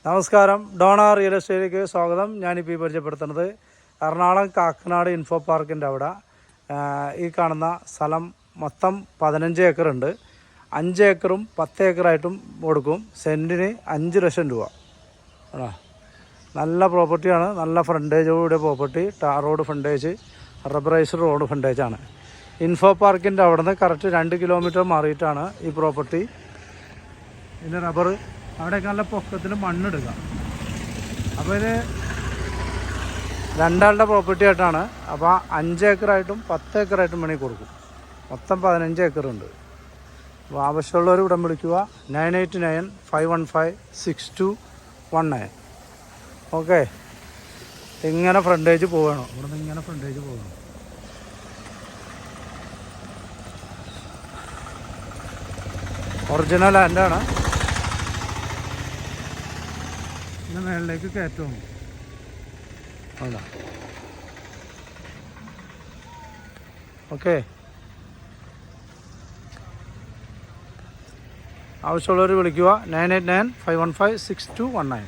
നമസ്കാരം, Donna real എസ്റ്റേറ്റിലേക്ക് സ്വാഗതം. ഞാനിപ്പോൾ ഈ പരിചയപ്പെടുത്തുന്നത് എറണാകുളം കാക്കനാട് ഇൻഫോ പാർക്കിൻ്റെ അവിടെ ഈ കാണുന്ന സ്ഥലം മൊത്തം 15 ഏക്കറുണ്ട്. 5 ഏക്കറും 10 ഏക്കറായിട്ടും കൊടുക്കും. സെൻറ്റിന് 5 ലക്ഷം രൂപ. നല്ല പ്രോപ്പർട്ടിയാണ്, നല്ല ഫ്രണ്ടേജോടെ property, tar road frontage, rubberized road ഫ്രണ്ടേജാണ്. ഇൻഫോ പാർക്കിൻ്റെ അവിടെ നിന്ന് കറക്റ്റ് 2 കിലോമീറ്റർ മാറിയിട്ടാണ് ഈ പ്രോപ്പർട്ടി. ഇതിൻ്റെ റബ്ബർ അവിടെയൊക്കെ നല്ല പൊക്കത്തിൽ മണ്ണിടുക. അപ്പോൾ ഇത് രണ്ടാളുടെ പ്രോപ്പർട്ടി ആയിട്ടാണ്. അപ്പോൾ 5 ഏക്കറായിട്ടും 10 ഏക്കറായിട്ടും വേണമെങ്കിൽ കൊടുക്കും. മൊത്തം 15 ഏക്കറുണ്ട്. അപ്പോൾ ആവശ്യമുള്ളവർ ഉടൻ വിളിക്കുക 9895156219. ഓക്കെ, ഇങ്ങനെ ഫ്രണ്ടേജ് പോവുകയാണോ? ഇവിടെ നിന്ന് ഇങ്ങനെ ഫ്രണ്ടേജ് പോകണം. ഒറിജിനൽ ലാൻഡാണ്. ഇതിന് മേളിലേക്ക് കയറ്റവും അതാ. ഓക്കെ, ആവശ്യമുള്ളവർ വിളിക്കുക 9895156219.